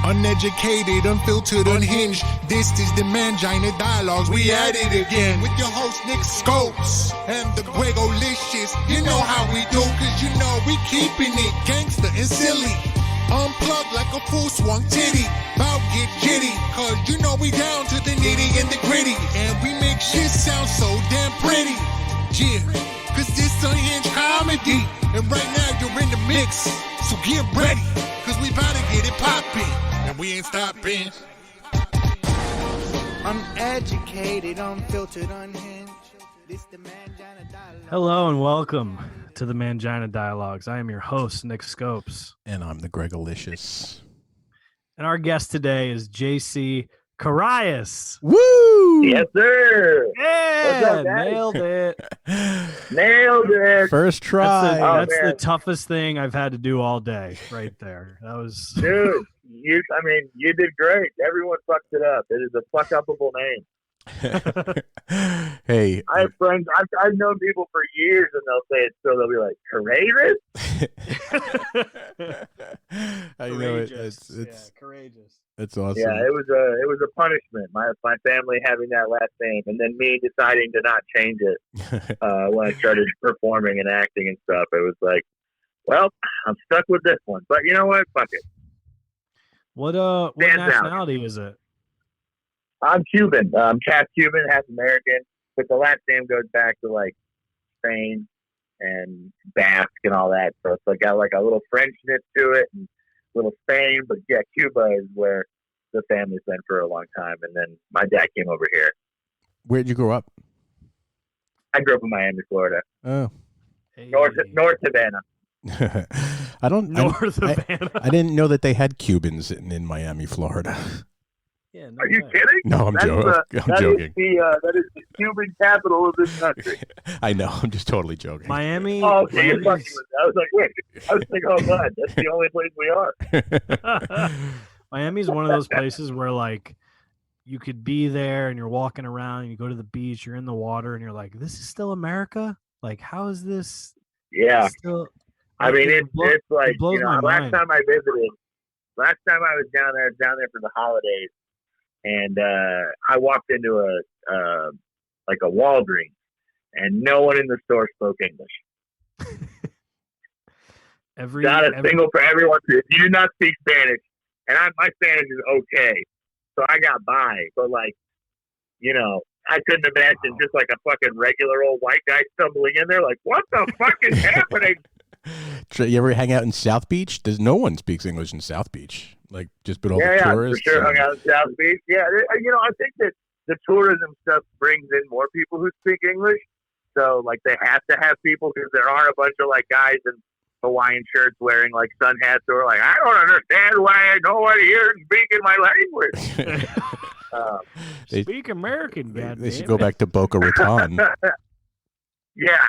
Uneducated, unfiltered, unhinged. This is the Mangina Dialogues. We at it again with your host Nick Scopes and the Gregolicious. You know how we do, cause you know we keeping it gangster and silly. Unplugged like a full swung titty. Bout get jitty, cause you know we down to the nitty and the gritty. And we make shit sound so damn pretty. Yeah, cause this unhinged comedy. And right now you're in the mix, so get ready, cause we bout to get it poppin'. And we ain't stopping. Uneducated, unfiltered, unhinged. This the Mangina Dialogue. Hello and welcome to the Mangina Dialogues. I am your host, Nick Scopes. And I'm the Gregolicious. And our guest today is JC Currais. Woo! Yes, sir. Yeah, What's up, guys? nailed it. Nailed it. First try. That's the toughest thing I've had to do all day right there. That was... Dude, you did great. Everyone fucks it up. It is a fuck-upable name. Hey. I have friends, I've known people for years, and they'll say it still. They'll be like, Currais? I know it. It's courageous. It's awesome. Yeah, it was a punishment. My family having that last name, and then me deciding to not change it when I started performing and acting and stuff. It was like, well, I'm stuck with this one. But you know what? Fuck it. What Stands nationality is it? I'm Cuban. I'm half Cuban, half American. But the last name goes back to like Spain and Basque and all that. So it's got like a little Frenchness to it and a little Spain. But yeah, Cuba is where the family's been for a long time. And then my dad came over here. Where'd you grow up? I grew up in Miami, Florida. Oh. Hey. North Savannah. I didn't know that they had Cubans in Miami, Florida. Yeah, no Are you way. kidding? No, I'm joking. That is the Cuban capital of this country. I know. I'm just totally joking. Miami. Oh, okay, you're fucking with that. I was like, wait. I was thinking, oh, God, that's the only place we are. Miami's one of those places where like you could be there and you're walking around and you go to the beach, you're in the water and you're like, this is still America? Like, how is this? Yeah. Still... I mean, it's like, blows my last mind. time I was down there for the holidays, and I walked into a Walgreens, and no one in the store spoke English. Single for everyone. If you do not speak Spanish, and my Spanish is okay, so I got by, but like, I couldn't imagine just like a fucking regular old white guy stumbling in there like, what the fuck is happening? You ever hang out in South Beach? There's no one speaks English in South Beach. Like, just but all the tourists. For sure, hung out in South Beach. Yeah, I think that the tourism stuff brings in more people who speak English. So, like, they have to have people because there are a bunch of, like, guys in Hawaiian shirts wearing, like, sun hats who are like, I don't understand why no one here is speaking my language. Speak American, goddamn. They should go back to Boca Raton. Yeah.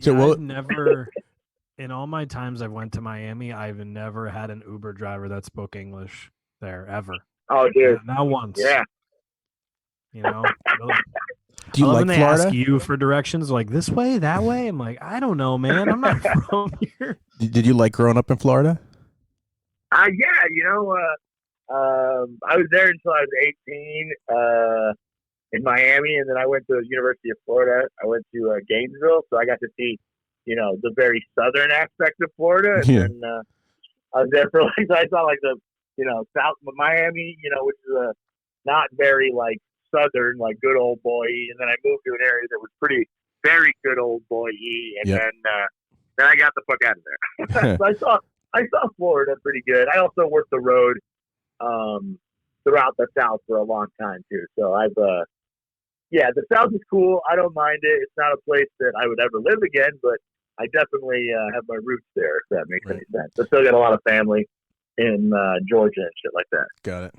So I've never, in all my times I've went to Miami, I've never had an Uber driver that spoke English there ever. Oh, dude, not once. Yeah. Do you like when they Florida? ask you for directions, like this way, that way? I'm like, I don't know, man. I'm not from here. Did you like growing up in Florida? Yeah. I was there until I was 18. In Miami, and then I went to the University of Florida. I went to Gainesville, so I got to see, the very southern aspect of Florida. And then I was there for so I saw like the, South Miami, which is not very like southern, like good old boy-y. And then I moved to an area that was very good old boy-y. And then I got the fuck out of there. So I saw Florida pretty good. I also worked the road throughout the South for a long time too. So the South is cool. I don't mind it. It's not a place that I would ever live again, but I definitely have my roots there, if that makes any sense. I still got a lot of family in Georgia and shit like that. Got it.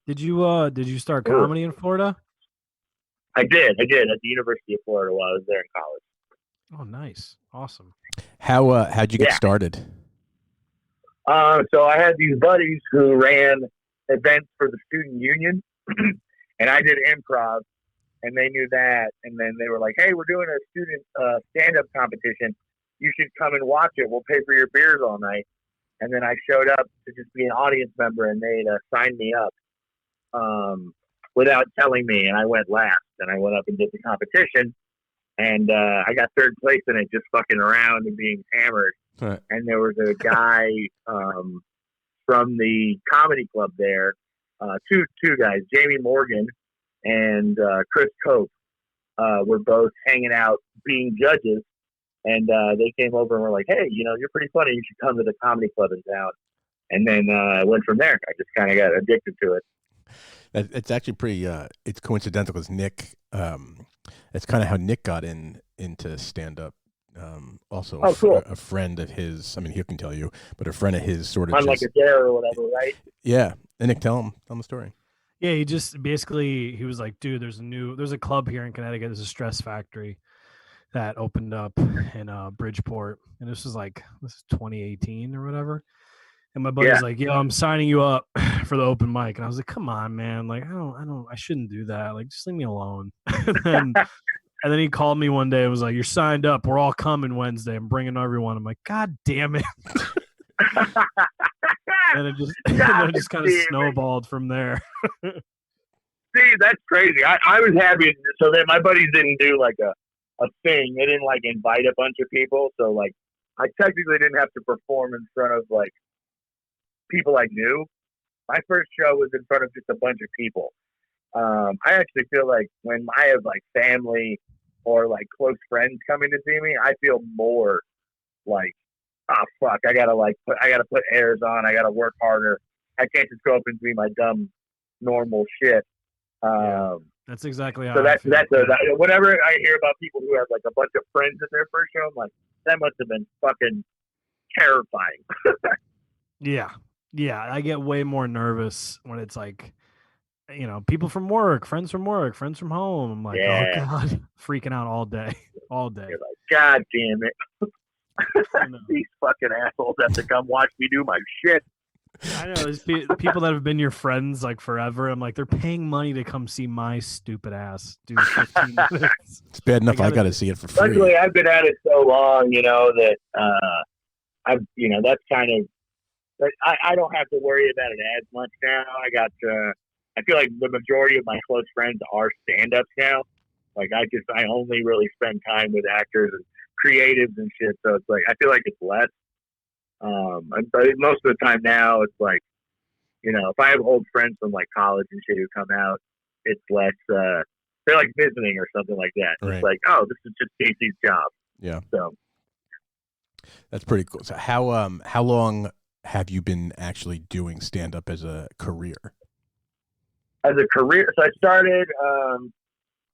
Did you start comedy in Florida? I did at the University of Florida while I was there in college. Oh, nice. Awesome. How'd you get started? So I had these buddies who ran events for the student union, and I did improv and they knew that. And then they were like, "Hey, we're doing a student stand-up competition. You should come and watch it. We'll pay for your beers all night." And then I showed up to just be an audience member, and they'd signed me up without telling me. And I went last, and I went up and did the competition, and I got third place in it, just fucking around and being hammered. Right. And there was a guy from the comedy club there, two guys, Jamie Morgan and Chris Cope, were both hanging out being judges. And they came over and were like, "Hey, you're pretty funny. You should come to the comedy club in town." And then I went from there. I just kind of got addicted to it. It's actually pretty. It's coincidental because Nick. It's kind of how Nick got into stand up. Also, cool. A friend of his. I mean, he can tell you, but a friend of his sort of. On like a dare or whatever, right? Yeah, and Nick, tell him the story. Yeah, he just basically he was like, "Dude, there's a club here in Connecticut. There's a Stress Factory that opened up in Bridgeport, and this is 2018 or whatever." And my buddy's like, "Yo, I'm signing you up for the open mic," and I was like, "Come on, man! Like, I shouldn't do that. Like, just leave me alone." and then he called me one day and was like, "You're signed up. We're all coming Wednesday. I'm bringing everyone." I'm like, "God damn it!" and it just kind of snowballed from there. See, that's crazy. I was happy. So that my buddies didn't do like a thing. They didn't like invite a bunch of people. So like, I technically didn't have to perform in front of like people I knew. My first show was in front of just a bunch of people. I actually feel like when I have like family or like close friends coming to see me, I feel more like, oh fuck, I gotta put airs on. I gotta work harder. I can't just go up and be my dumb normal shit. That's exactly how. So whenever I hear about people who have like a bunch of friends at their first show, I'm like, that must have been fucking terrifying. Yeah, I get way more nervous when it's like, people from work, friends from home. I'm like, oh god, freaking out all day. You're like, God damn it. These fucking assholes have to come watch me do my shit. I know there's people that have been your friends like forever. I'm like, they're paying money to come see my stupid ass do 15 minutes. It's bad enough I got to see it for free. Luckily, I've been at it so long, that that's kind of. I don't have to worry about it as much now. I feel like the majority of my close friends are stand-ups now. Like I only really spend time with actors and creatives and shit. So it's like I feel like it's less. But most of the time now, it's like, if I have old friends from like college and shit who come out, it's less. They're like visiting or something like that. Right. It's like, oh, this is just Casey's job. Yeah. So that's pretty cool. So how long have you been actually doing stand up as a career? As a career, so I started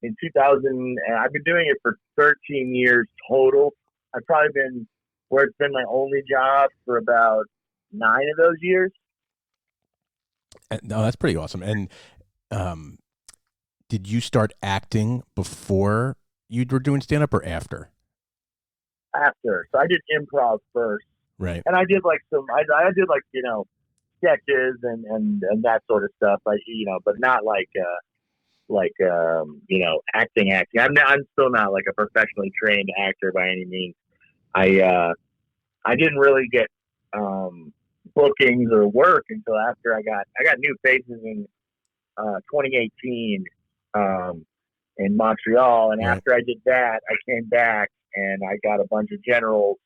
in 2000, and I've been doing it for 13 years total. I've probably been where it's been my only job for about 9 of those years. No, that's pretty awesome. And did you start acting before you were doing stand up or after? After. So I did improv first. Right. And I did like I did like, sketches and that sort of stuff. Like, but not like acting. I'm still not like a professionally trained actor by any means. I didn't really get bookings or work until after I got new faces in 2018 in Montreal, and after I did that, I came back and I got a bunch of generals,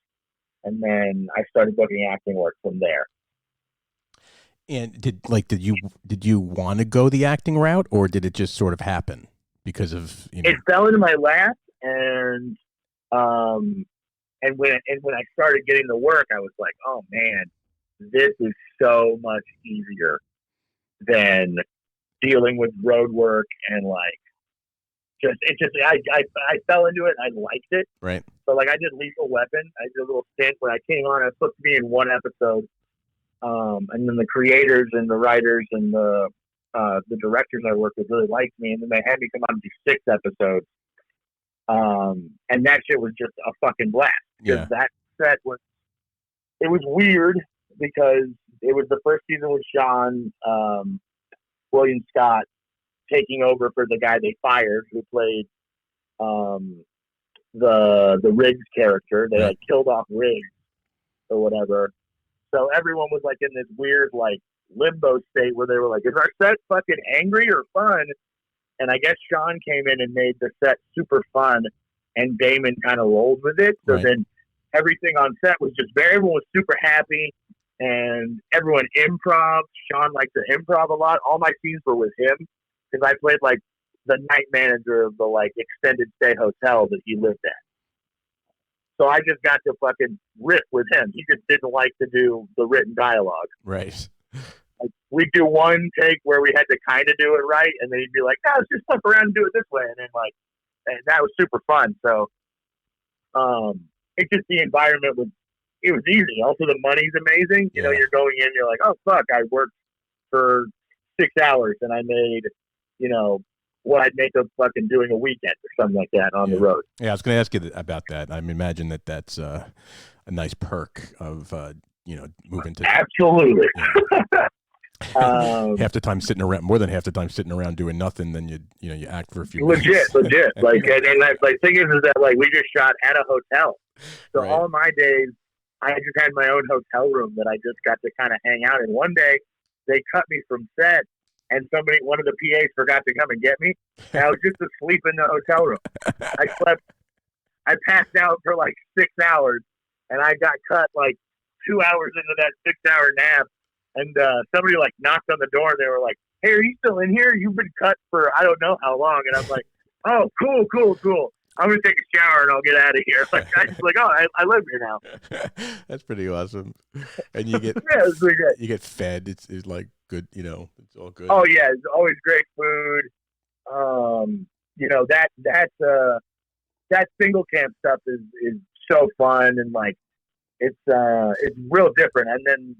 and then I started booking acting work from there. And did you want to go the acting route, or did it just sort of happen because of It fell into my lap, and when I started getting the work, I was like, oh man, this is so much easier than dealing with road work and like I fell into it and I liked it. Right. So like I did Lethal Weapon. I did a little stint when I came on. I was supposed to be in one episode. And then the creators and the writers and the directors I worked with really liked me, and then they had me come on and do 6 episodes. And that shit was just a fucking blast. Because that set was weird because it was the first season with Sean, William Scott, taking over for the guy they fired who played the Riggs character. They like killed off Riggs or whatever. So everyone was like in this weird like limbo state where they were like, is our set fucking angry or fun? And I guess Sean came in and made the set super fun, and Damon kind of rolled with it. So then everything on set was just everyone was super happy, and everyone improv. Sean liked to improv a lot. All my scenes were with him because I played like the night manager of the like extended stay hotel that he lived at. So I just got to fucking riff with him. He just didn't like to do the written dialogue. Right. Like, we'd do one take where we had to kind of do it right, and then he'd be like, "No, let's just fuck around and do it this way." And then and that was super fun. So, it's just the environment it was easy. Also, the money's amazing. You know, you're going in, you're like, "Oh fuck, I worked for 6 hours and I made, you know, what I'd make of fucking doing a weekend or something like that on the road." Yeah, I was going to ask you about that. I imagine that's a nice perk of moving to. Absolutely. Half the time sitting around, more than half the time sitting around doing nothing. Then you act for a few minutes. Legit. Like, and like thing is that like we just shot at a hotel, so all my days I just had my own hotel room that I just got to kind of hang out in. One day they cut me from set, and one of the PAs forgot to come and get me, and I was just asleep in the hotel room. I passed out for like 6 hours, and I got cut like 2 hours into that 6-hour nap. And somebody like knocked on the door, and they were like, "Hey, are you still in here? You've been cut for I don't know how long." And I'm like, "Oh, cool. I'm gonna take a shower and I'll get out of here." Like I just like, "Oh, I live here now." That's pretty awesome. And you get it's pretty good. You get fed. It's like good. It's all good. Oh yeah, it's always great food. That single camp stuff is so fun, and like it's real different. And then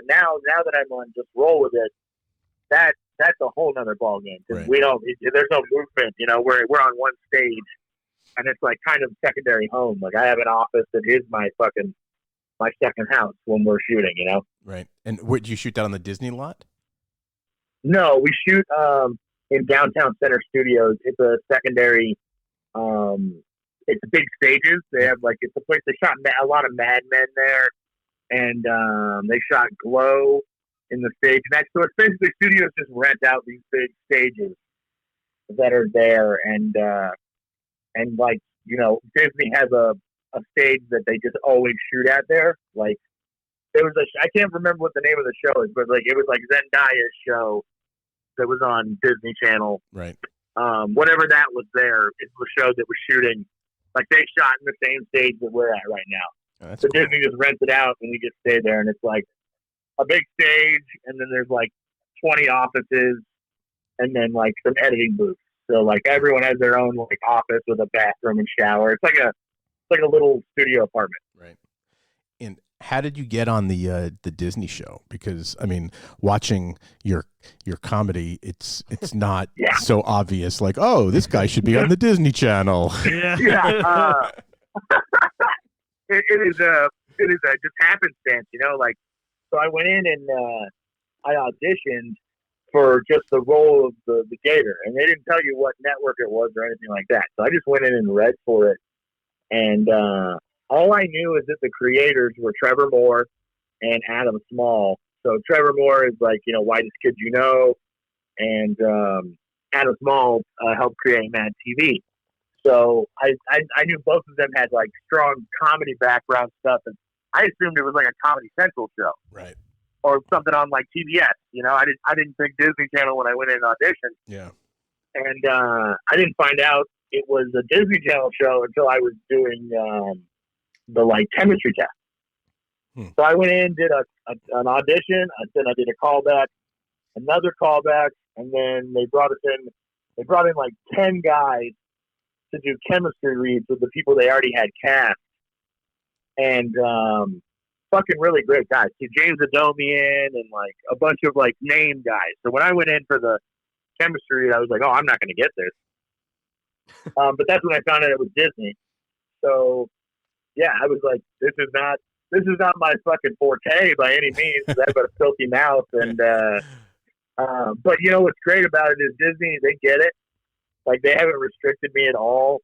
now that I'm on just roll with it, that's a whole nother ball game because there's no movement. We're on one stage, and it's like kind of secondary home. Like I have an office that is my second house when we're shooting. Right. And would you shoot that on the Disney lot? No, we shoot in Downtown Center Studios. It's a secondary. It's big stages. They have it's a place they shot a lot of Mad Men there. And they shot Glow in the stage next to it. Basically, studios just rent out these big stages that are there, and Disney has a stage that they just always shoot at there. Like there was I can't remember what the name of the show is, but it was like Zendaya's show that was on Disney Channel. Right. Whatever that was there, it was a show that was shooting. Like they shot in the same stage that we're at right now. So cool. Disney just rents it out, and we just stay there, and it's like a big stage, and then there's like 20 offices, and then like some editing booths. So like everyone has their own like office with a bathroom and shower. It's like a little studio apartment. Right. And how did you get on the Disney show? Because I mean, watching your comedy, it's not so obvious. Like, oh, this guy should be on the Disney Channel. Yeah. It is just happenstance, so I went in and I auditioned for just the role of the gator, and they didn't tell you what network it was or anything like that. So I just went in and read for it, and all I knew is that the creators were Trevor Moore and Adam Small. So Trevor Moore is Whitest Kid You Know, and Adam Small helped create Mad TV. So I knew both of them had like strong comedy background stuff, and I assumed it was like a Comedy Central show, right, or something on like TBS. I didn't think Disney Channel when I went in and auditioned. Yeah, and I didn't find out it was a Disney Channel show until I was doing the chemistry test. So I went in, did an audition, then I did a callback, another callback, and then they brought in like 10 guys to do chemistry reads with the people they already had cast, and fucking really great guys. See James Adomian and like a bunch of like name guys. So when I went in for the chemistry read, I was like, oh, I'm not going to get this. But that's when I found out it was Disney. So yeah, I was like, this is not my fucking forte by any means. I've got a filthy mouth, and But you know what's great about it is Disney, they get it. Like they haven't restricted me at all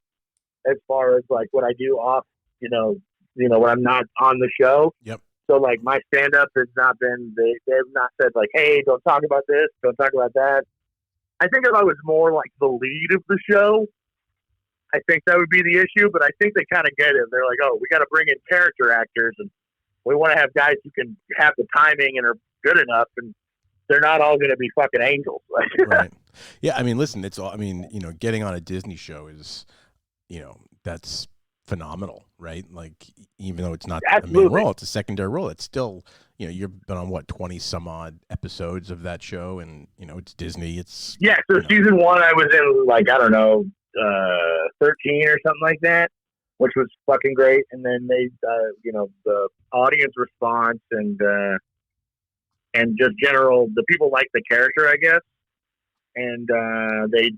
as far as like what I do off, when I'm not on the show. Yep. So like my stand up has not been, they've not said like, hey, don't talk about this, don't talk about that. I think if I was more like the lead of the show, I think that would be the issue, but I think they kind of get it. They're like, oh, we got to bring in character actors, and we want to have guys who can have the timing and are good enough, and they're not all going to be fucking angels. Right. Yeah. I mean, listen, it's all, I mean, getting on a Disney show is, that's phenomenal, right? Like, even though it's not a main role, it's a secondary role. It's still, you've been on 20 some odd episodes of that show, and, it's Disney. It's, so season 1, I was in like, I don't know, 13 or something like that, which was fucking great. And then they, the audience response and just general, the people like the character, I guess. And they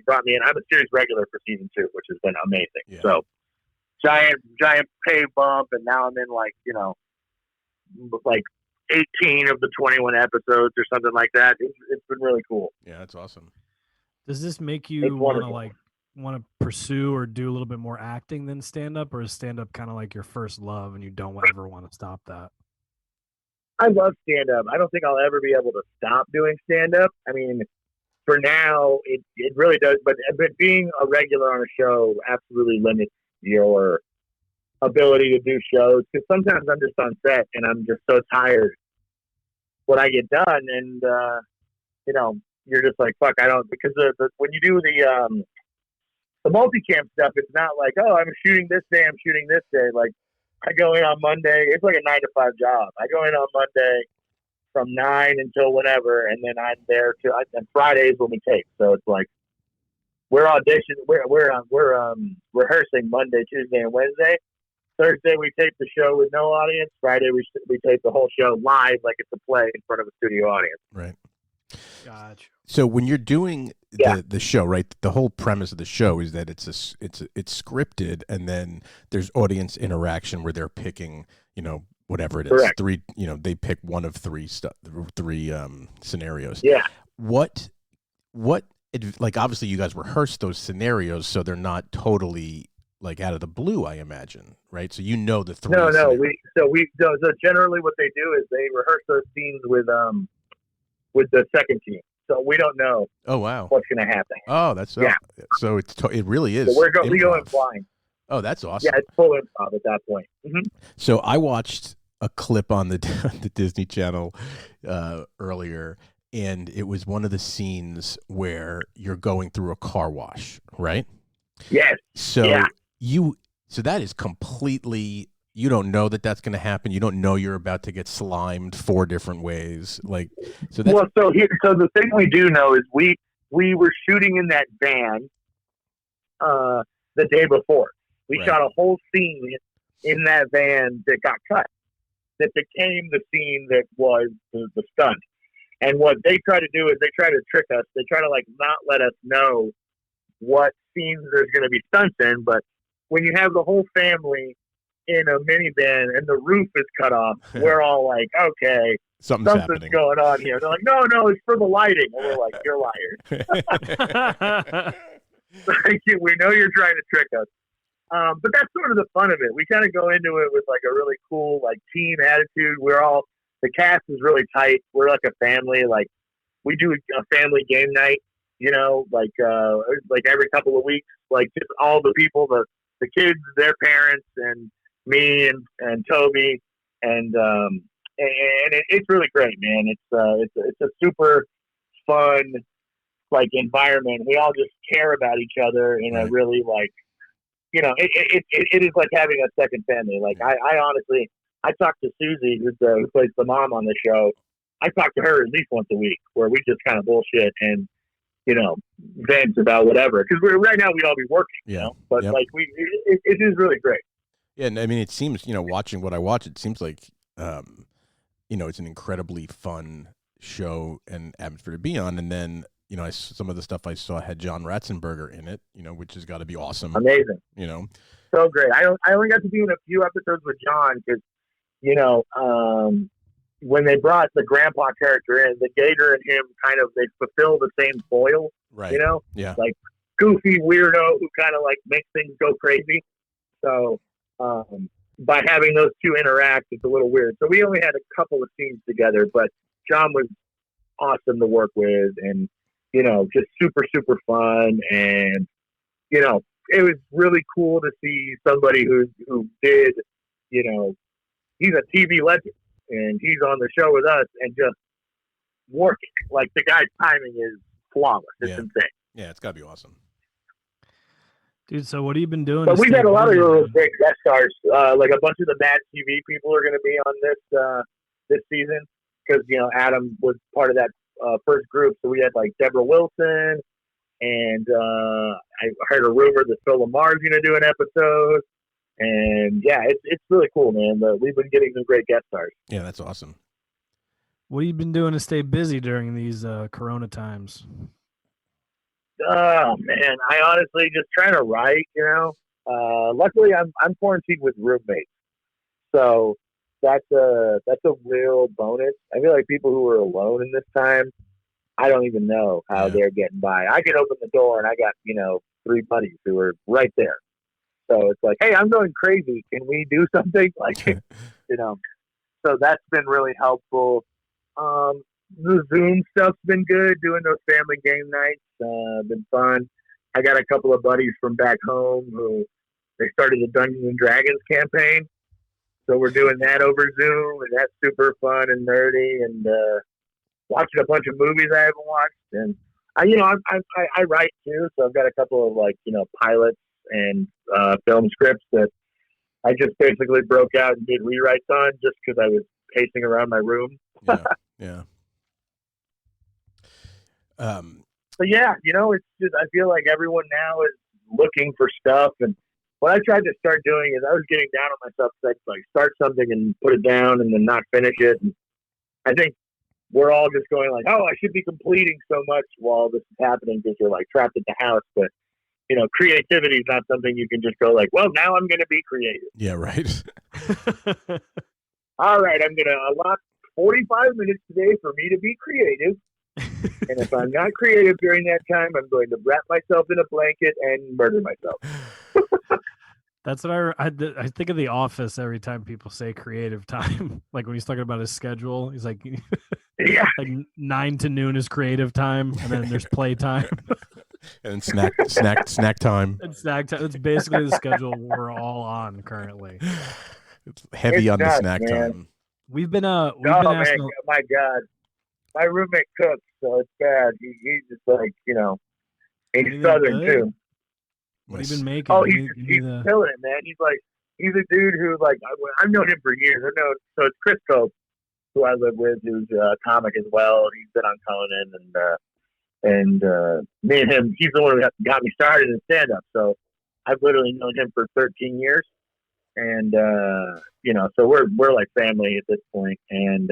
brought me in. I'm a series regular for season 2, which has been amazing. Yeah. So giant pay bump, and now I'm in like 18 of the 21 episodes or something like that. It's been really cool. Yeah, that's awesome. Does this make you want to pursue or do a little bit more acting than stand up, or is stand up kind of like your first love and you don't ever want to stop that? I love stand up. I don't think I'll ever be able to stop doing stand up. I mean, for now, it really does. But being a regular on a show absolutely limits your ability to do shows, because sometimes I'm just on set and I'm just so tired when I get done, and you're just like, fuck, I don't, because when you do the multicam stuff, it's not like, oh, I'm shooting this day, like I go in on Monday. It's like a 9-to-5 job. I go in on Monday from 9 until whenever, and then I'm there and Fridays when we tape. So it's like we're auditioning, we're rehearsing Monday, Tuesday, and Wednesday. Thursday we tape the show with no audience. Friday we tape the whole show live, like it's a play in front of a studio audience. Right. Gotcha. So when you're doing the show, right, the whole premise of the show is that it's scripted, and then there's audience interaction where they're picking, whatever it is. Correct. 3, they pick one of 3 scenarios. Yeah. What like, obviously you guys rehearse those scenarios, so they're not totally like out of the blue, I imagine, right? So the 3. No. So generally what they do is they rehearse those scenes with the second team. So we don't know. Oh, wow. What's going to happen. Oh, that's so it really is. So we go in blind. Oh, that's awesome. Yeah, it's full improv at that point. Mm-hmm. So I watched a clip on the Disney Channel earlier, and it was one of the scenes where you're going through a car wash, right? Yes. So so that is completely, you don't know that that's going to happen. You don't know you're about to get slimed 4 different ways. Like, so that's, so the thing we do know is we were shooting in that van the day before. We shot a whole scene in that van that got cut, that became the scene that was the stunt. And what they try to do is they try to trick us. They try to like not let us know what scenes there's going to be stunts in. But when you have the whole family in a minivan and the roof is cut off, we're all like, okay, something's going on here. They're like, no, it's for the lighting. And we're like, you're liars. We know you're trying to trick us. But that's sort of the fun of it. We kind of go into it with like a really cool like team attitude. The cast is really tight. We're like a family. Like we do a family game night, like every couple of weeks, like just all the people, the kids, their parents, and me and Toby, and it's really great, man. It's a super fun like environment. We all just care about each other in a really like, it is like having a second family. Like I honestly, I talk to Susie, who plays the mom on the show. I talk to her at least once a week, where we just kind of bullshit and vent about whatever. Because right now we'd all be working, but like it is really great. Yeah, and I mean, it seems, watching what I watch, it seems like, it's an incredibly fun show and atmosphere to be on. And then, some of the stuff I saw had John Ratzenberger in it, which has got to be awesome. Amazing. So great. I only got to do a few episodes with John because, when they brought the grandpa character in, the Gator and him kind of, they fulfill the same foil, Right. you know? Yeah. Like goofy weirdo who kind of like makes things go crazy. So by having those two interact, it's a little weird. So we only had a couple of scenes together, but John was awesome to work with, and you know, just super, super fun. And you know, it was really cool to see somebody who did, you know, he's a TV legend and he's on the show with us and just working. Like the guy's timing is flawless. It's insane. Yeah, it's gotta be awesome. Dude, so what have you been doing? But we've had a lot of really big guest stars. Like a bunch of the Mad TV people are going to be on this season because, you know, Adam was part of that first group. So we had like Deborah Wilson, and I heard a rumor that Phil Lamar's going to do an episode. And yeah, it's really cool, man. We've been getting some great guest stars. Yeah, that's awesome. What have you been doing to stay busy during these Corona times? Oh man, I honestly just trying to write, you know. Luckily I'm quarantined with roommates. So that's a real bonus. I feel like people who are alone in this time, I don't even know how they're getting by. I can open the door and I got, you know, 3 buddies who are right there. So it's like, hey, I'm going crazy. Can we do something? Like, you know. So that's been really helpful. The Zoom stuff's been good, doing those family game nights. Been fun. I got a couple of buddies from back home who they started a Dungeons and Dragons campaign. So we're doing that over Zoom, and that's super fun and nerdy, and watching a bunch of movies I haven't watched. And I write too, so I've got a couple of like, you know, pilots and film scripts that I just basically broke out and did rewrites on just because I was pacing around my room. Yeah. But yeah, you know, it's just, I feel like everyone now is looking for stuff. And what I tried to start doing is I was getting down on myself to like start something and put it down and then not finish it. And I think we're all just going like, oh, I should be completing so much while this is happening because you're like trapped at the house. But, you know, creativity is not something you can just go like, well, now I'm going to be creative. Yeah, right. All right, I'm going to allot 45 minutes today for me to be creative. And if I'm not creative during that time, I'm going to wrap myself in a blanket and murder myself. That's what I think of The Office every time people say creative time. Like when he's talking about his schedule, he's like, yeah, like 9 to noon is creative time, and then there's play time. And snack time. And snack time. It's basically the schedule we're all on currentally. It's heavy on the snack man. time. We've been man, my God. My roommate cooks, so it's bad. He's just like, you know, he's Southern too. What have you been making? Oh, he's killing it, man. He's a dude who, like, I've known him for years. So it's Chris Cope, who I live with, who's a comic as well. He's been on Conan, and me and him, he's the one who got me started in stand-up. So I've literally known him for 13 years. And, you know, so we're like family at this point. And,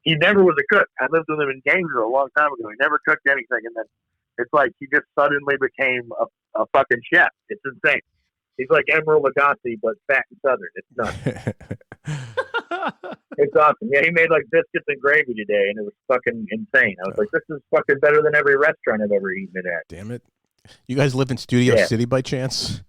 he never was a cook. I lived with him in Gainesville a long time ago. He never cooked anything. And then it's like he just suddenly became a fucking chef. It's insane. He's like Emeril Lagasse, but fat and Southern. It's nuts. It's awesome. Yeah, he made like biscuits and gravy today, and it was fucking insane. I was like, this is fucking better than every restaurant I've ever eaten it at. Damn it. You guys live in Studio City by chance?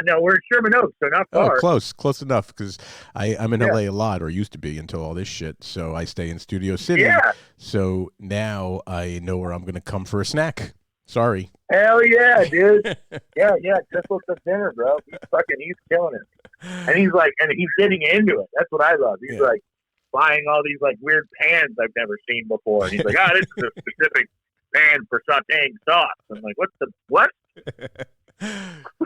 No, we're in Sherman Oaks, so not far. Oh, close enough, because I'm in LA a lot, or used to be until all this shit. So I stay in Studio City. Yeah. So now I know where I'm going to come for a snack. Sorry. Hell yeah, dude. yeah. Just look at dinner, bro. He's killing it. And he's getting into it. That's what I love. He's like buying all these like weird pans I've never seen before. And he's like, this is a specific pan for sauteing sauce. I'm like, what?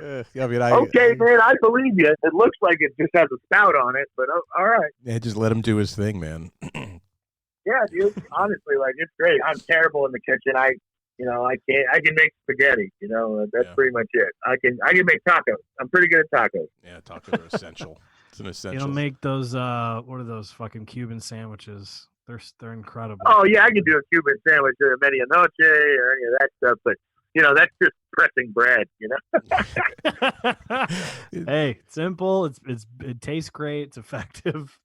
Okay, man, I believe you. It looks like it just has a spout on it, but all right. Yeah, just let him do his thing, man. Yeah, dude. Honestly, like it's great. I'm terrible in the kitchen. I can make spaghetti. You know, that's pretty much it. I can make tacos. I'm pretty good at tacos. Yeah, tacos are essential. It's an essential. You don't make those. What are those fucking Cuban sandwiches? They're incredible. Oh yeah, I can do a Cuban sandwich or a medianoche or any of that stuff, but. You know, that's just pressing bread, you know? Hey, it's simple. It tastes great. It's effective.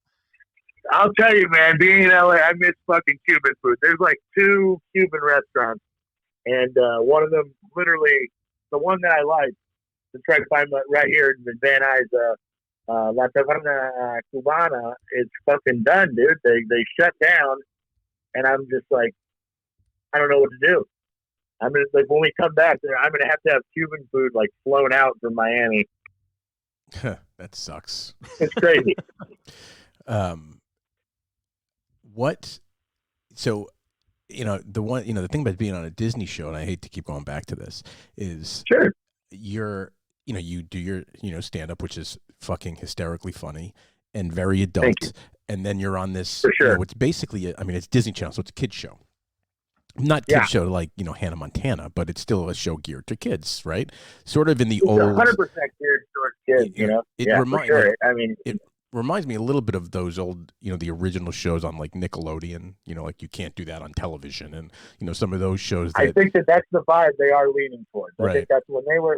I'll tell you, man, being in LA, I miss fucking Cuban food. There's like 2 Cuban restaurants, and one of them, literally, the one that I like, to try to find right here in Van Nuys, La Taverna Cubana, is fucking done, dude. They shut down, and I'm just like, I don't know what to do. I'm gonna, like, when we come back there, I'm gonna have Cuban food like flown out from Miami. That sucks. It's crazy. What? So, the thing about being on a Disney show, and I hate to keep going back to this, is sure you do your stand up, which is fucking hysterically funny and very adult, and then you're on this. For sure. It's basically, it's Disney Channel, so it's a kid show. Not kid show like Hannah Montana, but it's still a show geared to kids, right? Sort of in the old 100% geared towards kids. For sure. It reminds me a little bit of those old, the original shows on like Nickelodeon. Like You Can't Do That on Television, and some of those shows. I think that's the vibe they are leaning towards. Right. I think that's when they were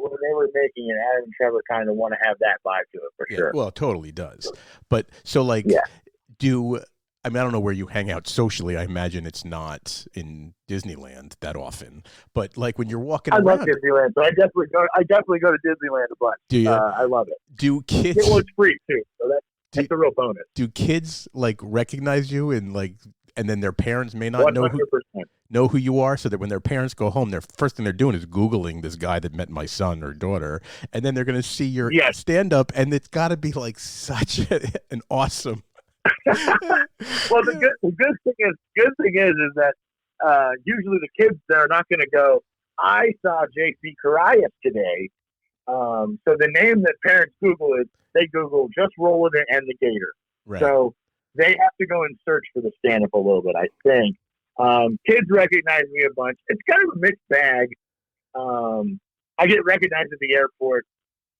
making it. Adam and Trevor kind of want to have that vibe to it for sure. Well, it totally does. But so I don't know where you hang out socially. I imagine it's not in Disneyland that often. But like when you're walking around, I love Disneyland, so I definitely go to Disneyland a bunch. Do you? I love it. Do kids? It's free too, so that's a real bonus. Do kids like recognize you and then their parents may not 100%. know who you are, so that when their parents go home, their first thing they're doing is Googling this guy that met my son or daughter, and then they're going to see your stand up, and it's got to be like such an awesome. Well, the good thing is that usually the kids they're not going to go. I saw JC Currais today, so the name that parents Google is they Google just roll it and the Gator. Right. So they have to go and search for the stand up a little bit. I think kids recognize me a bunch. It's kind of a mixed bag. I get recognized at the airport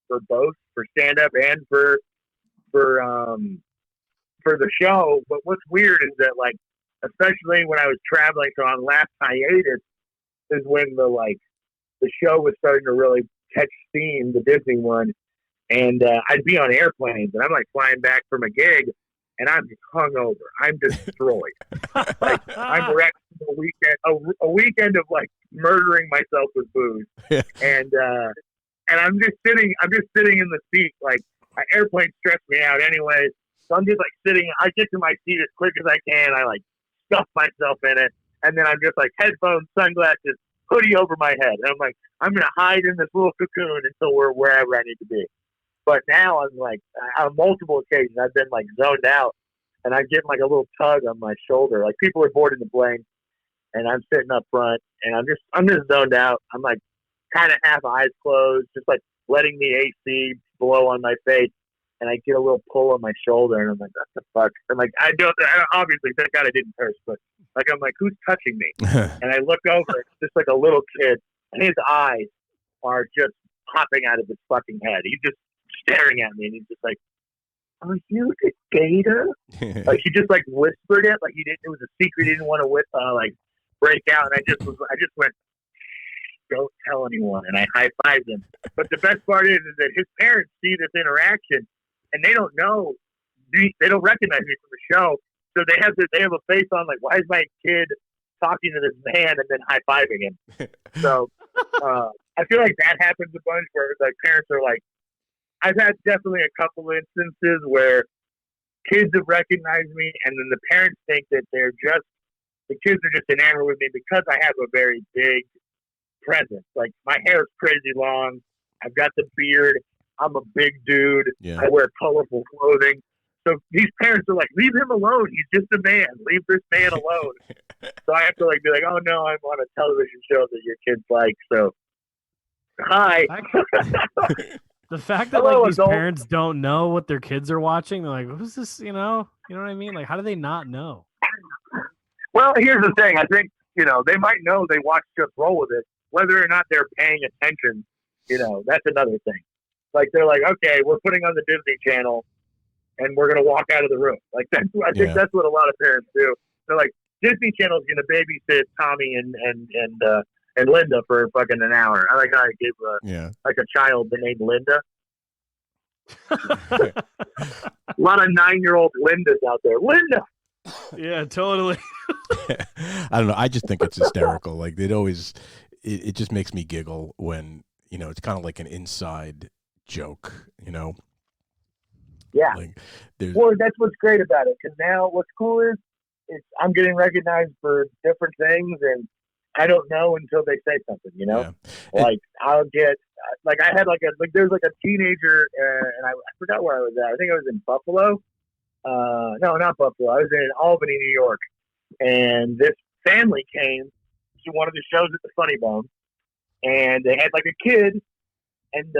for both, for stand up and for the show. But what's weird is that, like, especially when I was traveling, so on last hiatus is when the show was starting to really catch steam, the Disney one. And I'd be on airplanes, and I'm like flying back from a gig, and I'm just hungover. I'm destroyed. Like I'm wrecked a weekend of like murdering myself with booze, and I'm just sitting in the seat. Like my airplane stressed me out anyway. So I'm just like sitting. I get to my seat as quick as I can. I like stuff myself in it, and then I'm just like headphones, sunglasses, hoodie over my head, and I'm like, I'm gonna hide in this little cocoon until we're wherever I need to be. But now I'm like, on multiple occasions, I've been like zoned out, and I'm getting like a little tug on my shoulder. Like people are boarding the plane, and I'm sitting up front, and I'm just zoned out. I'm like kind of half eyes closed, just like letting the AC blow on my face. And I get a little pull on my shoulder, and I'm like, what the fuck? I'm like, I don't obviously, thank God I didn't curse, but like, I'm like, who's touching me? And I look over, it's just like a little kid, and his eyes are just popping out of his fucking head. He's just staring at me, and he's just like, are you the Gator? Like, he just like whispered it, like it was a secret he didn't want to break out. And I just went, don't tell anyone. And I high-fived him. But the best part is that his parents see this interaction, and they don't know, they don't recognize me from the show. So they have a face on like, why is my kid talking to this man and then high-fiving him? So I feel like that happens a bunch where like parents are like, I've had definitely a couple of instances where kids have recognized me, and then the parents think that the kids are just enamored with me because I have a very big presence. Like my hair is crazy long. I've got the beard. I'm a big dude. Yeah. I wear colorful clothing. So these parents are like, leave him alone. He's just a man. Leave this man alone. So I have to like be like, oh no, I'm on a television show that your kids like. So hi. The fact that Hello, like these adult. parents don't know what their kids are watching, they're like, who's this? You know what I mean? Like, how do they not know? Well, here's the thing. I think, they might know they watch Just Roll With It. Whether or not they're paying attention, that's another thing. Like, they're like, okay, we're putting on the Disney Channel, and we're going to walk out of the room. Like, I think that's what a lot of parents do. They're like, Disney Channel is going to babysit Tommy and Linda for fucking an hour. I like how I gave like a child the name Linda. lot of 9-year-old Lindas out there. Linda. Yeah, totally. I don't know. I just think it's hysterical. Like it just makes me giggle when, it's kind of like an inside joke, Yeah. Like well, that's what's great about it. Because now what's cool is I'm getting recognized for different things, and I don't know until they say something, Yeah. Like I'll get, like I had there's a teenager, and I forgot where I was at. I think I was in Buffalo. No, not Buffalo. I was in Albany, New York. And this family came to one of the shows at the Funny Bone, and they had like a kid, and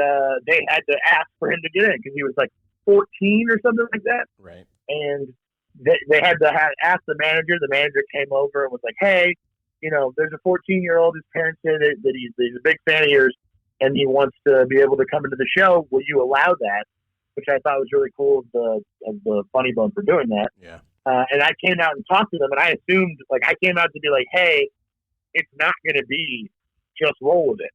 they had to ask for him to get in because he was like 14 or something like that. Right. And they had to ask the manager. The manager came over and was like, "Hey, there's a 14-year-old. His parents say that he's a big fan of yours, and he wants to be able to come into the show. Will you allow that?" Which I thought was really cool of the Funny Bone for doing that. Yeah. And I came out and talked to them, and I assumed, I came out to be like, "Hey, it's not going to be just roll with it."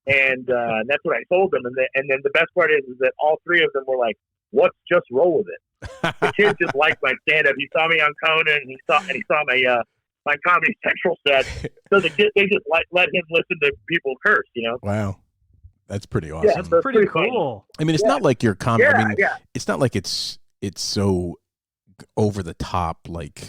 And that's what I told them. And then the best part is that all three of them were like, "What's just roll with it?" The kid just liked my stand-up. He saw me on Conan, and he saw my Comedy Central set. So they just let him listen to people curse, Wow. That's pretty awesome. Yeah, that's pretty cool. I mean, it's not like your comedy. Yeah, I mean, it's not like it's so over the top. Like,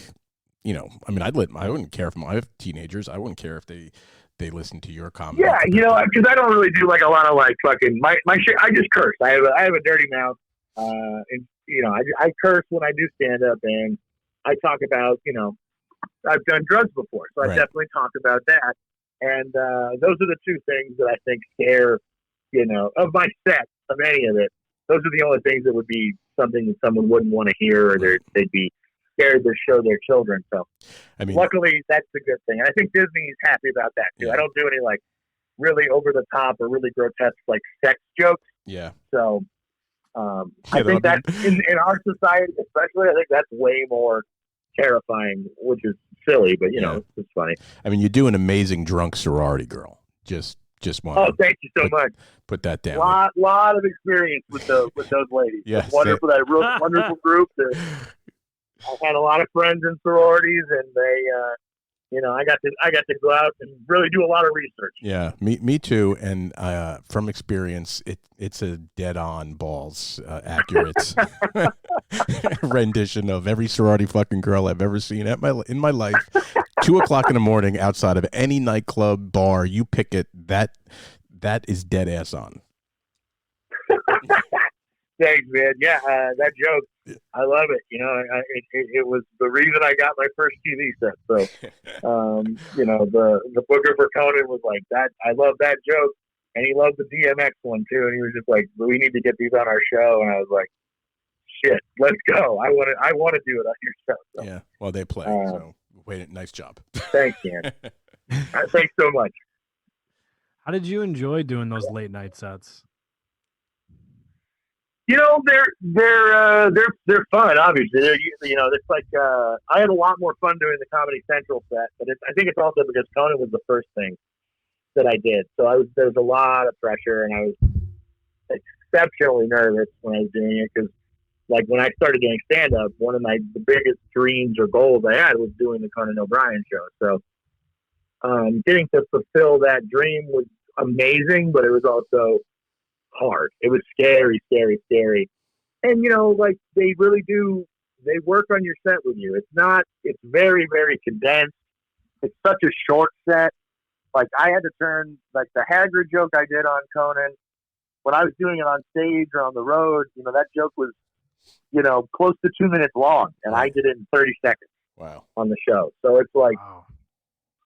I mean, I wouldn't care if I have teenagers. I wouldn't care if they listen to your comedy. Yeah, because I don't really do like a lot of like fucking my shit. I just curse. I have a dirty mouth, and I curse when I do stand up, and I talk about I've done drugs before, so I definitely talk about that. And those are the two things that I think scare, of my set, of any of it. Those are the only things that would be something that someone wouldn't want to hear, or they'd be scared to show their children. So, I mean, luckily, that's the good thing. And I think Disney is happy about that, too. Yeah. I don't do any, like, really over-the-top or really grotesque, like, sex jokes. Yeah. So, I think that in our society, especially, I think that's way more terrifying, which is silly, but, it's just funny. I mean, you do an amazing drunk sorority girl. Just want. Oh, thank you so much. Put that down. Lot of experience with those ladies. Yes, wonderful. That wonderful group. I've had a lot of friends in sororities, and they, I got to go out and really do a lot of research. Yeah, me too. And from experience, it's a dead on balls accurate rendition of every sorority fucking girl I've ever seen in my life. 2:00 in the morning outside of any nightclub, bar, you pick it. That is dead ass on. Thanks, man. Yeah, that joke, I love it. It was the reason I got my first TV set. So, the booker for Conan was like that. I love that joke, and he loved the DMX one too. And he was just like, "We need to get these on our show." And I was like, "Shit, let's go! I want to do it on your show." So, yeah, well, they play. So, wait, nice job. Thanks, man. Thanks so much. How did you enjoy doing those late night sets? They're fun. Obviously, it's like I had a lot more fun doing the Comedy Central set, but I think it's also because Conan was the first thing that I did, so there was a lot of pressure, and I was exceptionally nervous when I was doing it because, like, when I started doing stand up, one of the biggest dreams or goals I had was doing the Conan O'Brien show. So, getting to fulfill that dream was amazing, but it was also hard. It was scary. And, like, they really do, they work on your set with you. It's very, very condensed. It's such a short set. Like, I had to turn, like, the Hagrid joke I did on Conan, when I was doing it on stage or on the road, that joke was, close to 2 minutes long, and I did it in 30 seconds. Wow. On the show. So it's like,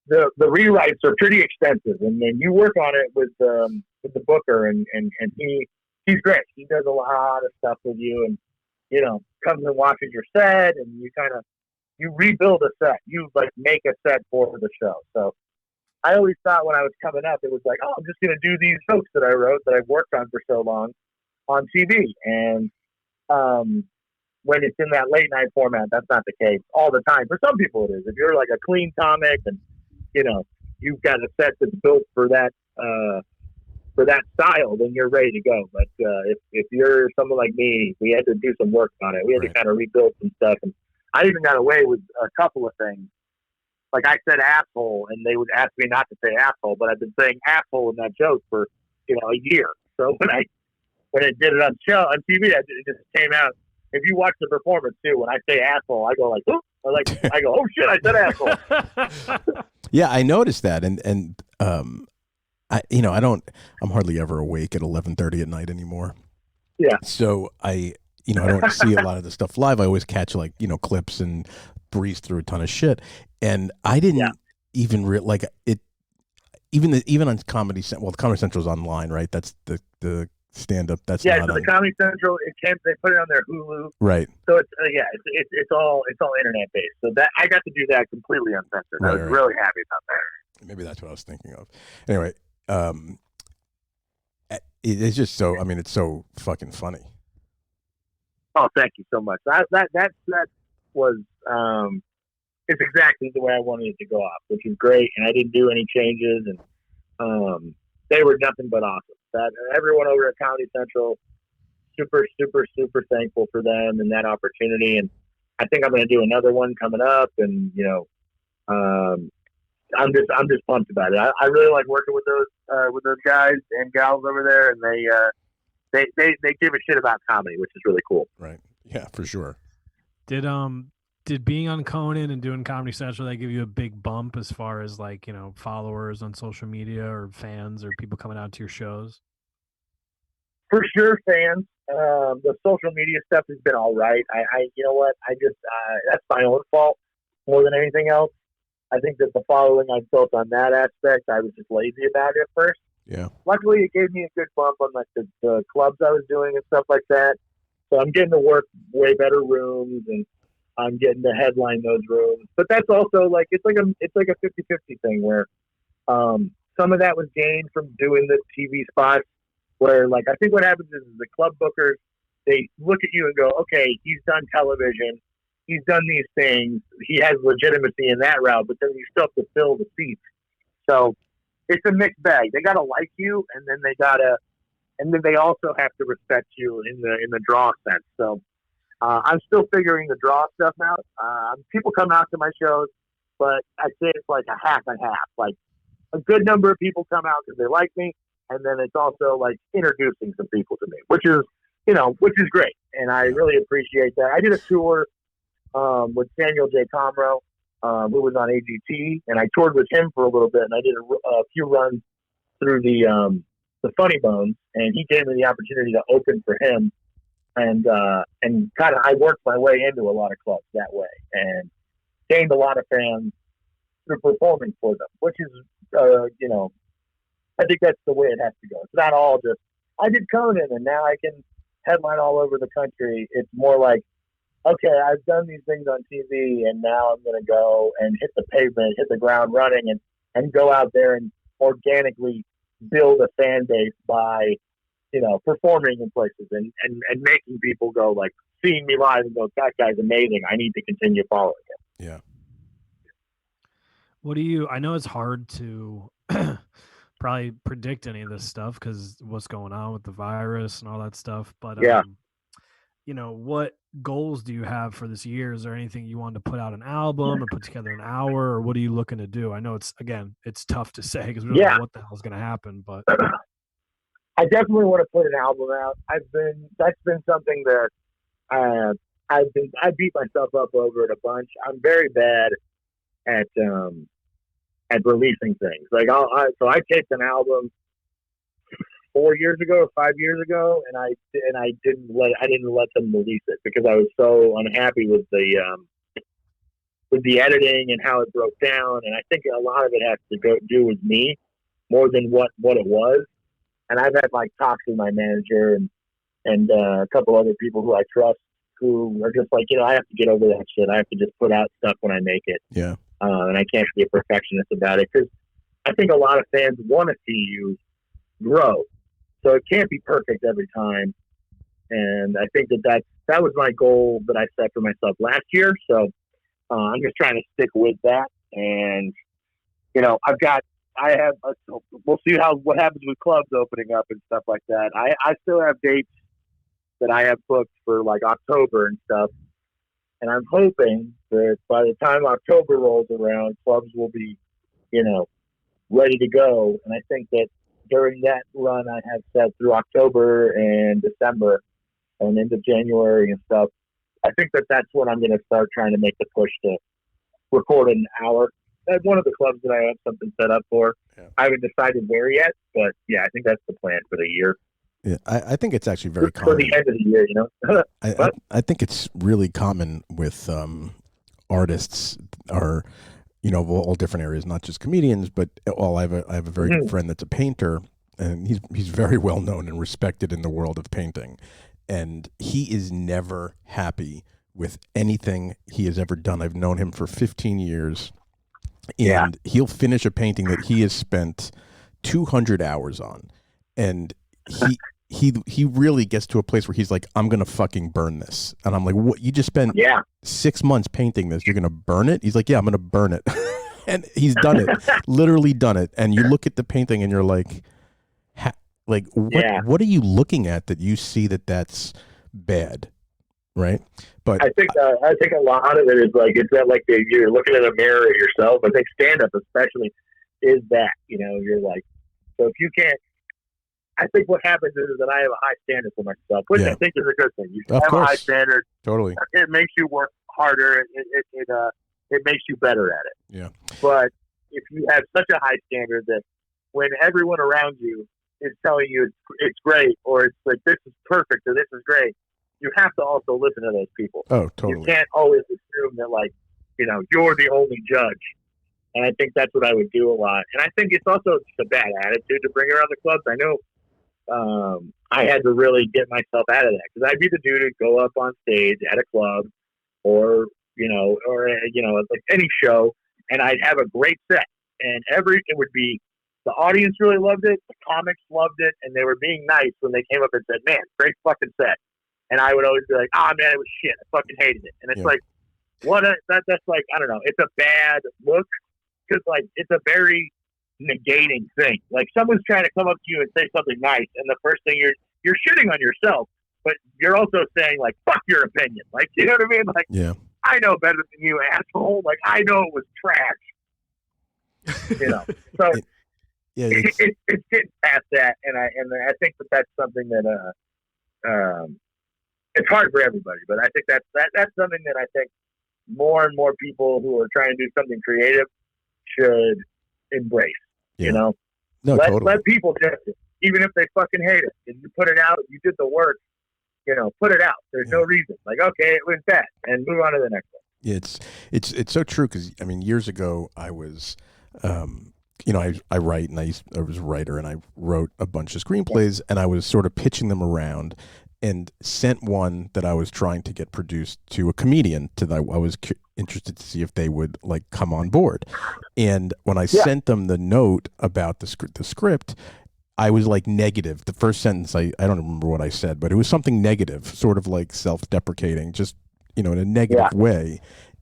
the rewrites are pretty extensive, and then you work on it with the booker, and he's great. He does a lot of stuff with you, and comes and watches your set, and you rebuild a set. You like make a set for the show. So I always thought when I was coming up, it was like, oh, I'm just going to do these jokes that I wrote that I've worked on for so long on TV, and when it's in that late night format, that's not the case all the time. For some people, it is. If you're like a clean comic and you've got a set that's built for that for that style, then you're ready to go. But if you're someone like me, we had to do some work on it. We had to kind of rebuild some stuff, and I even got away with a couple of things. Like I said asshole, and they would ask me not to say asshole, but I've been saying asshole in that joke for a year. So when I did it on TV, it just came out. If you watch the performance too, when I say asshole, I go like, oh, I go, oh shit, I said asshole. Yeah, I noticed that, and I'm hardly ever awake at 11:30 at night anymore. Yeah. So I don't see a lot of the stuff live. I always catch clips and breeze through a ton of shit. And I didn't even like it. Even on Comedy Central, Comedy Central's online, right? That's the stand-up. That's so not the Comedy Central. They put it on their Hulu, right? So it's all internet based. So that I got to do that completely uncensored. I was really happy about that. Maybe that's what I was thinking of. Anyway, it's just so. I mean, it's so fucking funny. Oh, thank you so much. That was it's exactly the way I wanted it to go off, which is great. And I didn't do any changes, and they were nothing but awesome. That everyone over at Comedy Central, super, super, super thankful for them and that opportunity. And I think I'm going to do another one coming up. And I'm just pumped about it. I really like working with those guys and gals over there, and they give a shit about comedy, which is really cool. Right. Yeah, for sure. Did being on Conan and doing Comedy Central, they give you a big bump as far as followers on social media or fans or people coming out to your shows? For sure, fans. The social media stuff has been all right. You know what? That's my own fault more than anything else. I think that the following I've built on that aspect, I was just lazy about it at first. Yeah. Luckily, it gave me a good bump on the clubs I was doing and stuff like that. So I'm getting to work way better rooms, and I'm getting to headline those rooms. But that's also it's like a 50-50 thing where some of that was gained from doing the TV spots. Where I think what happens is the club bookers, they look at you and go, okay, he's done television, he's done these things, he has legitimacy in that route, but then you still have to fill the seats. So it's a mixed bag. They gotta like you, and then they also have to respect you in the draw sense. So I'm still figuring the draw stuff out. People come out to my shows, but I'd say it's like a half and half. Like a good number of people come out because they like me, and then it's also introducing some people to me, which is great, and I really appreciate that. I did a tour with Daniel J. Comro, who was on AGT, and I toured with him for a little bit, and I did a few runs through the Funny Bones, and he gave me the opportunity to open for him, and kind of I worked my way into a lot of clubs that way, and gained a lot of fans through performing for them, which is I think that's the way it has to go. It's not all just I did Conan and now I can headline all over the country. It's more like, okay, I've done these things on TV, and now I'm going to go and hit the pavement, hit the ground running, and go out there and organically build a fan base by, performing in places and making people go seeing me live and go, that guy's amazing. I need to continue following him. Yeah. I know it's hard to probably predict any of this stuff because what's going on with the virus and all that stuff. But what goals do you have for this year? Is there anything you want to put out an album or put together an hour, or what are you looking to do? I know it's tough to say because we don't know what the hell is going to happen, but I definitely want to put an album out. That's been something that I beat myself up over it a bunch. I'm very bad at releasing things. So I taped an album 4 years ago or 5 years ago, and I didn't let them release it because I was so unhappy with the editing and how it broke down. And I think a lot of it has to do with me more than what it was. And I've had talks with my manager and a couple other people who I trust who are just I have to get over that shit. I have to just put out stuff when I make it. Yeah. And I can't be a perfectionist about it because I think a lot of fans want to see you grow. So it can't be perfect every time. And I think that was my goal that I set for myself last year. So I'm just trying to stick with that. And, I've got I have. We'll see what happens with clubs opening up and stuff like that. I still have dates that I have booked for like October and stuff, and I'm hoping that by the time October rolls around, clubs will be, ready to go. And I think that during that run I have set through October and December and into January and stuff, I think that that's when I'm going to start trying to make the push to record an hour at one of the clubs that I have something set up for. Yeah. I haven't decided where yet, but yeah, I think that's the plan for the year. Yeah, I think it's actually very common. For the end of the year, I think it's really common with artists or, of all different areas, not just comedians, but I have a very good friend that's a painter, and he's very well known and respected in the world of painting. And he is never happy with anything he has ever done. I've known him for 15 years, and he'll finish a painting that he has spent 200 hours on. And he really gets to a place where he's like, I'm going to fucking burn this. And I'm like, what? You just spent 6 months painting this. You're going to burn it? He's like, yeah, I'm going to burn it. And he's done it, literally done it. And you look at the painting and you're like, what are you looking at that you see that's bad? Right. But I think a lot of it is like, it's that like you're looking in a mirror at yourself. I think stand-up especially is that, you're like, so if you can't, I think what happens is that I have a high standard for myself, which I think is a good thing. You have a high standard. Totally. It makes you work harder. It makes you better at it. Yeah. But if you have such a high standard that when everyone around you is telling you it's great, or it's like, this is perfect, or this is great, you have to also listen to those people. Oh, totally. You can't always assume that, like, you're the only judge. And I think that's what I would do a lot. And I think it's also just a bad attitude to bring around the clubs. I know I had to really get myself out of that, because I'd be the dude who'd go up on stage at a club or like any show, and I'd have a great set. And it would be, the audience really loved it, the comics loved it, and they were being nice when they came up and said, man, great fucking set. And I would always be like, man, it was shit. I fucking hated it. And it's like, that's like, I don't know. It's a bad look, because like, it's a very negating thing. Like, someone's trying to come up to you and say something nice, and the first thing you're shitting on yourself, but you're also saying like, fuck your opinion. Like, you know what I mean? Like, I know better than you, asshole. Like, I know it was trash. So it's getting past that, and I think that's something that it's hard for everybody, but I think that's something that I think more and more people who are trying to do something creative should embrace. No, let people judge it, even if they fucking hate it. And you put it out, you did the work. Put it out. There's no reason. Like, okay, it was that, and move on to the next one. Yeah, it's so true, because I mean, years ago I was, I write, and I was a writer, and I wrote a bunch of screenplays, and I was sort of pitching them around, and sent one that I was trying to get produced to a comedian I was interested to see if they would like come on board. And when I sent them the note about the script, I was like negative. The first sentence, I don't remember what I said, but it was something negative, sort of like self-deprecating, just, in a negative way.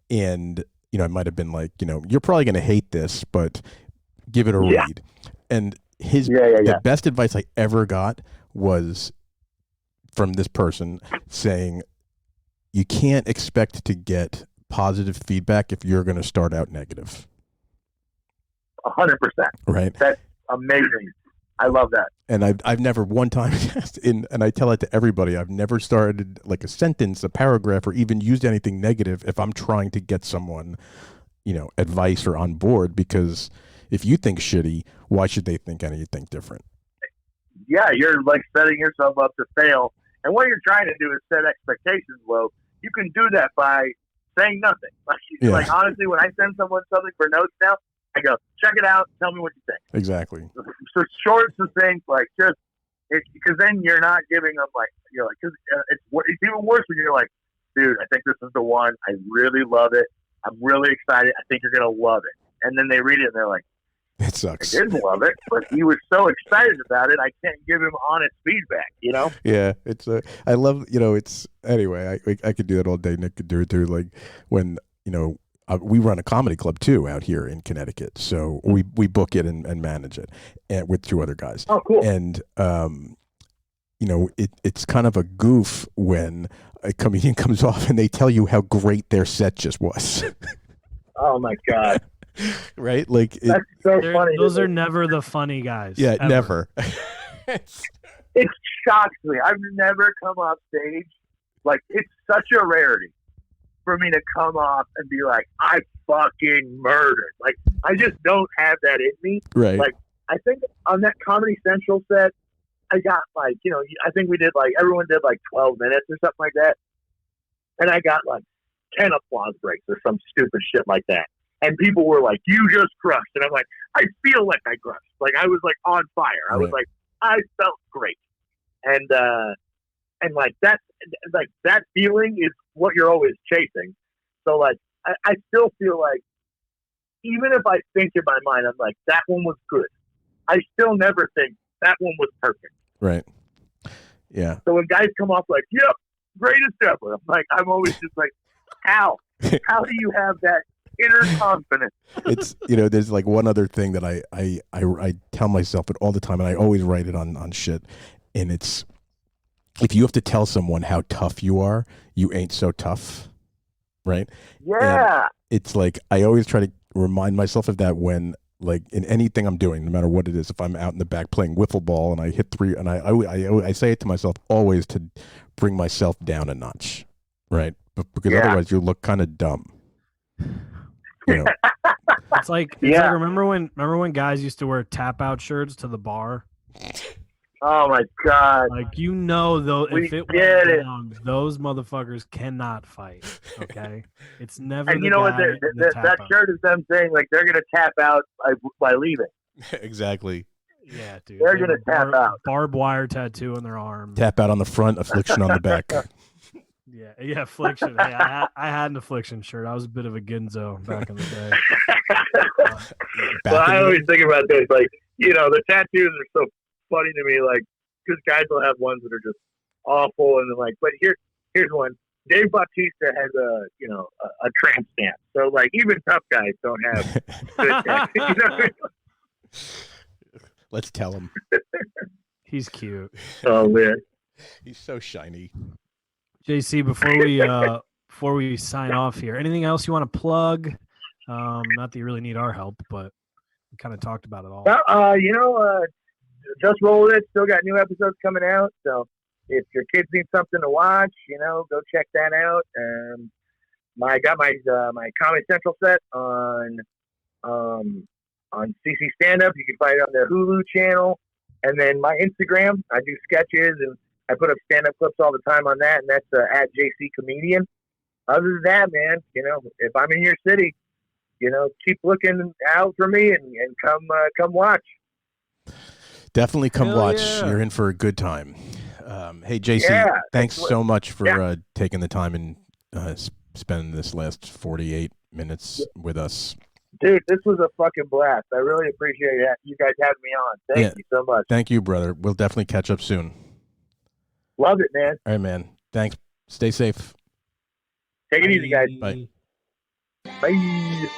And, it might have been like, you're probably going to hate this, but give it a read. And the best advice I ever got was from this person saying, you can't expect to get positive feedback if you're going to start out negative. 100%. Right. That's amazing. I love that. And I've never one time, and I tell it to everybody, I've never started like a sentence, a paragraph, or even used anything negative if I'm trying to get someone, advice or on board, because if you think shitty, why should they think anything different? Yeah, you're like setting yourself up to fail. And what you're trying to do is set expectations low. You can do that by saying nothing. Like honestly, when I send someone something for notes now, I go, check it out, tell me what you think. Exactly. So short, succinct, like just, because then you're not giving them like, because it's even worse when you're like, dude, I think this is the one. I really love it. I'm really excited. I think you're going to love it. And then they read it and they're like, it sucks. I didn't love it, but he was so excited about it. I can't give him honest feedback, Yeah, it's I love, it's, anyway, I could do that all day. Nick could do it too. Like when, we run a comedy club too out here in Connecticut, so we book it and manage it, and with 2 other guys. Oh, cool. And it's kind of a goof when a comedian comes off and they tell you how great their set just was. Oh my God. Right? Like that's so funny. Those are never the funny guys. Yeah, ever. never. It shocks me. I've never come off stage. Like, it's such a rarity for me to come off and be like, I fucking murdered. Like, I just don't have that in me. Right. Like, I think on that Comedy Central set, I got like, I think we did like, everyone did like 12 minutes or something like that. And I got like 10 applause breaks or some stupid shit like that. And people were like, you just crushed. And I'm like, I feel like I crushed. Like, I was like on fire. I was like, I felt great. And like that feeling is what you're always chasing. So like, I still feel like, even if I think in my mind, I'm like, that one was good, I still never think that one was perfect. Right. Yeah. So when guys come off like, yep, greatest ever, I'm like, I'm always just like, how do you have that inner confidence? It's, there's like one other thing that I tell myself it all the time, and I always write it on shit. And it's, if you have to tell someone how tough you are, you ain't so tough. Right. Yeah. And it's like, I always try to remind myself of that when, like, in anything I'm doing, no matter what it is, if I'm out in the back playing wiffle ball and I hit 3, and I say it to myself always to bring myself down a notch. Right. But because otherwise you look kind of dumb. It's like, remember when guys used to wear tap out shirts to the bar? Oh my God! Like, though, if it went down, those motherfuckers cannot fight. Okay, it's never. And you know what? That shirt is them saying like they're gonna tap out by leaving. Exactly. Yeah, dude. They're gonna tap out. Barbed wire tattoo on their arm. Tap out on the front, affliction on the back. Yeah, affliction. Hey, I had an affliction shirt. I was a bit of a ginzo back in the day. Well, I always think about this, like, the tattoos are so funny to me, like, because guys will have ones that are just awful, and they're like, but here's one. Dave Bautista has a tramp stamp, so like even tough guys don't have good tattoos. Let's tell him. He's cute. Oh man, he's so shiny. JC, before we sign off here, anything else you want to plug? Not that you really need our help, but we kind of talked about it all. Well, just roll it. Still got new episodes coming out. So if your kids need something to watch, go check that out. I got my Comedy Central set on CC Stand Up. You can find it on the Hulu channel. And then my Instagram, I do sketches and I put up stand-up clips all the time on that, and that's at JC Comedian. Other than that, man, if I'm in your city, keep looking out for me and come watch. Definitely come watch. Yeah. You're in for a good time. Hey, JC, thanks so much for taking the time and spending this last 48 minutes with us. Dude, this was a fucking blast. I really appreciate you guys having me on. Thank you so much. Thank you, brother. We'll definitely catch up soon. Love it, man. All right, man. Thanks. Stay safe. Take it easy, guys. Bye. Bye.